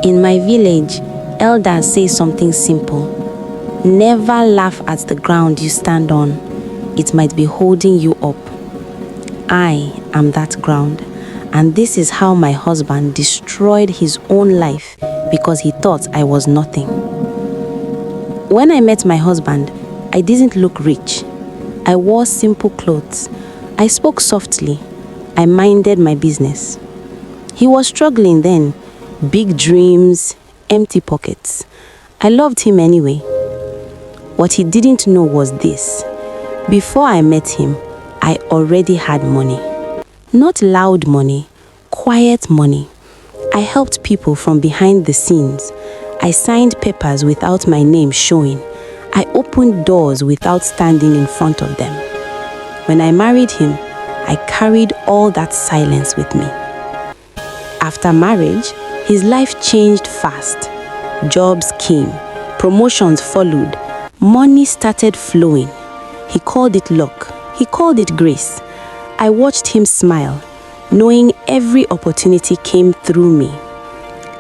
In my village, elders say something simple. Never laugh at the ground you stand on. It might be holding you up. I am that ground, and this is how my husband destroyed his own life because he thought I was nothing. When I met my husband, I didn't look rich. I wore simple clothes. I spoke softly. I minded my business. He was struggling then. Big dreams, empty pockets. I loved him anyway. What he didn't know was this. Before I met him, I already had money. Not loud money, quiet money. I helped people from behind the scenes. I signed papers without my name showing. I opened doors without standing in front of them. When I married him, I carried all that silence with me. After marriage, his life changed fast. Jobs came, promotions followed, money started flowing. He called it luck, he called it grace. I watched him smile, knowing every opportunity came through me.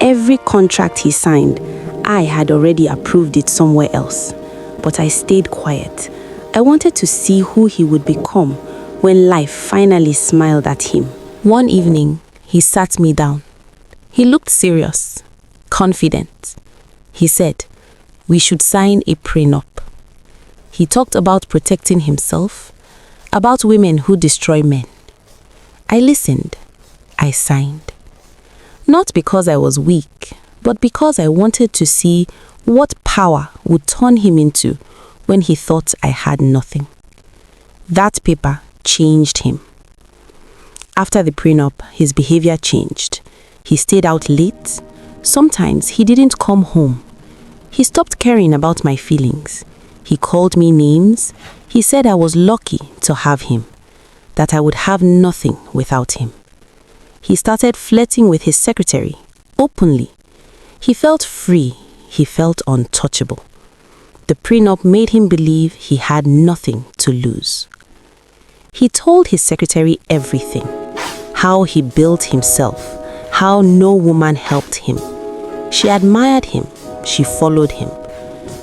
Every contract he signed, I had already approved it somewhere else. But I stayed quiet. I wanted to see who he would become when life finally smiled at him. One evening, he sat me down. He looked serious, confident. He said, we should sign a prenup. He talked about protecting himself, about women who destroy men. I listened. I signed. Not because I was weak, but because I wanted to see what power would turn him into when he thought I had nothing. That paper changed him. After the prenup, his behavior changed. He stayed out late. Sometimes he didn't come home. He stopped caring about my feelings. He called me names. He said I was lucky to have him, that I would have nothing without him. He started flirting with his secretary, openly. He felt free. He felt untouchable. The prenup made him believe he had nothing to lose. He told his secretary everything, how he built himself, how no woman helped him. She admired him. She followed him.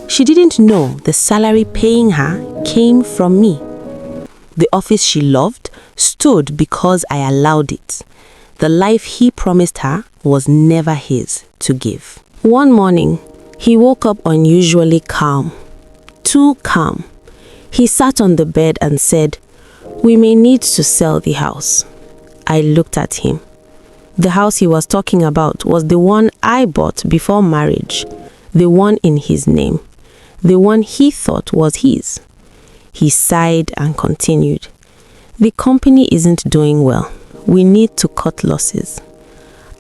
She didn't know the salary paying her came from me. The office she loved stood because I allowed it. The life he promised her was never his to give. One morning, he woke up unusually calm. Too calm. He sat on the bed and said, we may need to sell the house. I looked at him. The house he was talking about was the one I bought before marriage, the one in his name, the one he thought was his. He sighed and continued, the company isn't doing well. We need to cut losses.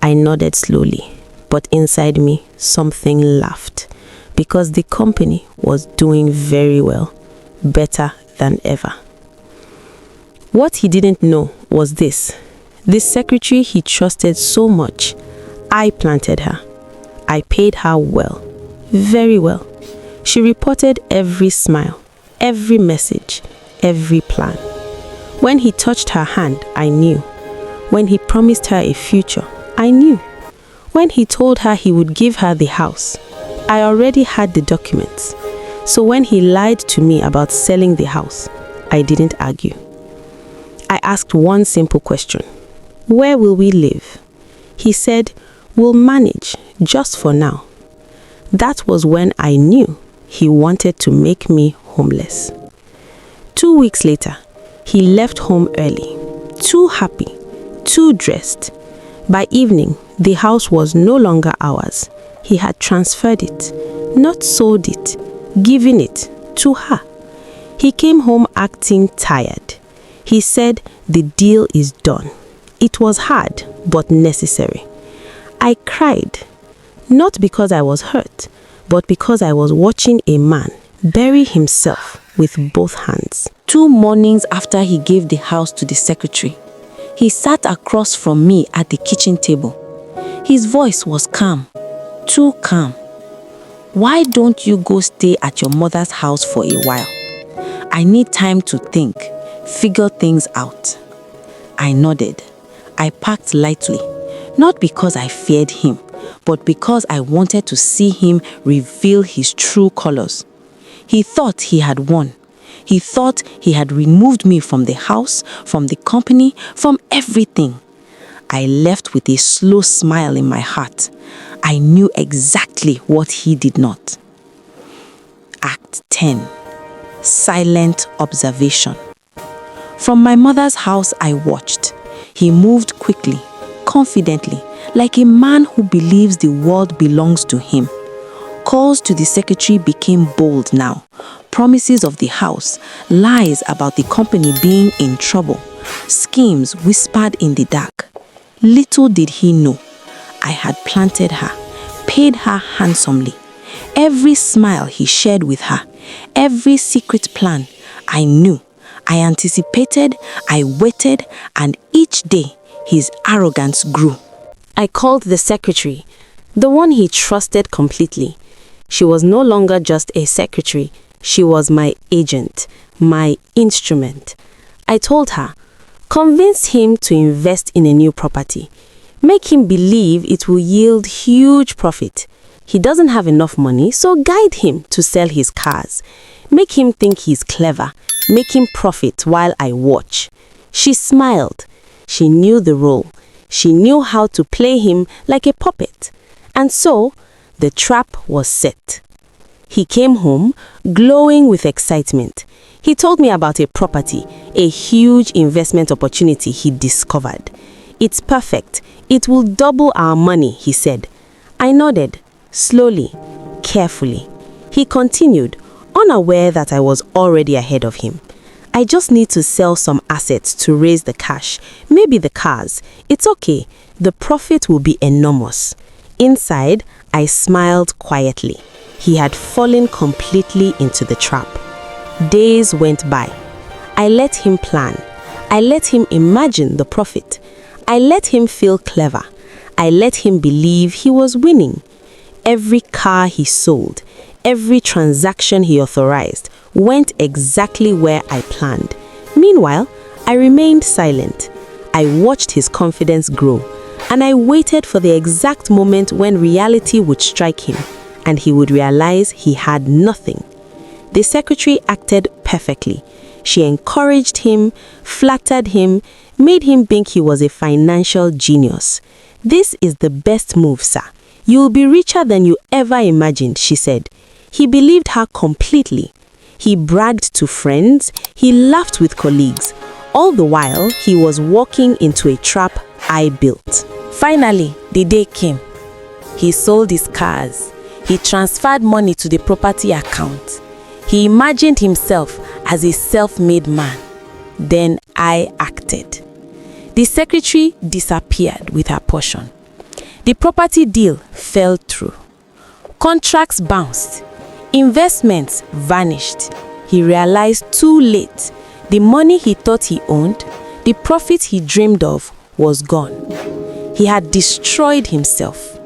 I nodded slowly, but inside me, something laughed, because the company was doing very well, better than ever. What he didn't know was this. This secretary he trusted so much, I planted her. I paid her well, very well. She reported every smile, every message, every plan. When he touched her hand, I knew. When he promised her a future, I knew. When he told her he would give her the house, I already had the documents. So when he lied to me about selling the house, I didn't argue. I asked one simple question. Where will we live? He said, we'll manage, just for now. That was when I knew he wanted to make me homeless. 2 weeks later, he left home early, too happy, too dressed. By evening, the house was no longer ours. He had transferred it, not sold it, given it to her. He came home acting tired. He said, the deal is done. It was hard, but necessary. I cried, not because I was hurt, but because I was watching a man bury himself with both hands. 2 mornings after he gave the house to the secretary, he sat across from me at the kitchen table. His voice was calm, too calm. Why don't you go stay at your mother's house for a while? I need time to think, figure things out. I nodded. I packed lightly, not because I feared him, but because I wanted to see him reveal his true colors. He thought he had won. He thought he had removed me from the house, from the company, from everything. I left with a slow smile in my heart. I knew exactly what he did not. Act 10. Silent observation. From my mother's house, I watched. He moved quickly, confidently, like a man who believes the world belongs to him. Calls to the secretary became bold now. Promises of the house, lies about the company being in trouble, schemes whispered in the dark. Little did he know, I had planted her, paid her handsomely. Every smile he shared with her, every secret plan, I knew. I anticipated, I waited, and each day his arrogance grew. I called the secretary, the one he trusted completely. She was no longer just a secretary. She was my agent, my instrument. I told her, convince him to invest in a new property. Make him believe it will yield huge profit. He doesn't have enough money, so guide him to sell his cars. Make him think he's clever. Make him profit while I watch. She smiled. She knew the role. She knew how to play him like a puppet. And so, the trap was set. He came home, glowing with excitement. He told me about a property, a huge investment opportunity he discovered. It's perfect. It will double our money, he said. I nodded, slowly, carefully. He continued, unaware that I was already ahead of him. I just need to sell some assets to raise the cash, maybe the cars. It's okay. The profit will be enormous. Inside, I smiled quietly. He had fallen completely into the trap. Days went by. I let him plan. I let him imagine the profit. I let him feel clever. I let him believe he was winning. Every car he sold, every transaction he authorized went exactly where I planned. Meanwhile, I remained silent. I watched his confidence grow, and I waited for the exact moment when reality would strike him, and he would realize he had nothing. The secretary acted perfectly. She encouraged him, flattered him, made him think he was a financial genius. This is the best move, sir. You will be richer than you ever imagined, she said. He believed her completely. He bragged to friends. He laughed with colleagues. All the while, he was walking into a trap I built. Finally, the day came. He sold his cars. He transferred money to the property account. He imagined himself as a self-made man. Then I acted. The secretary disappeared with her portion. The property deal fell through. Contracts bounced. Investments vanished. He realized too late. The money he thought he owned, the profit he dreamed of, was gone. He had destroyed himself.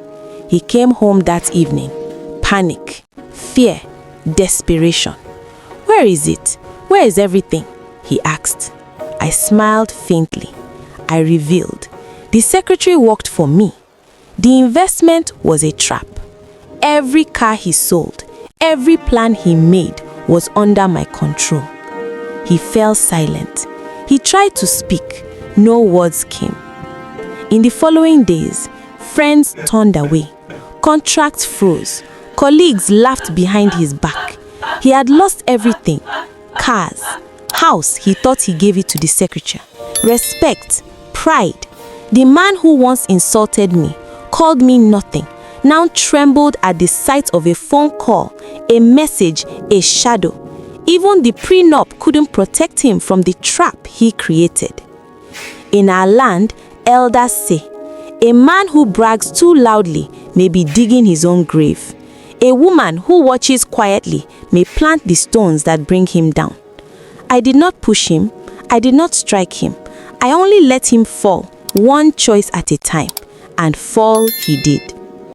He came home that evening. Panic, fear, desperation. Where is it? Where is everything? He asked. I smiled faintly. I revealed. The secretary worked for me. The investment was a trap. Every car he sold, every plan he made was under my control. He fell silent. He tried to speak. No words came. In the following days, friends turned away. Contracts froze. Colleagues laughed behind his back. He had lost everything. Cars, house, he thought he gave it to the secretary. Respect, pride. The man who once insulted me, called me nothing, now trembled at the sight of a phone call, a message, a shadow. Even the prenup couldn't protect him from the trap he created. In our land, elders say, a man who brags too loudly may be digging his own grave. A woman who watches quietly may plant the stones that bring him down. I did not push him. I did not strike him. I only let him fall, one choice at a time. And fall he did.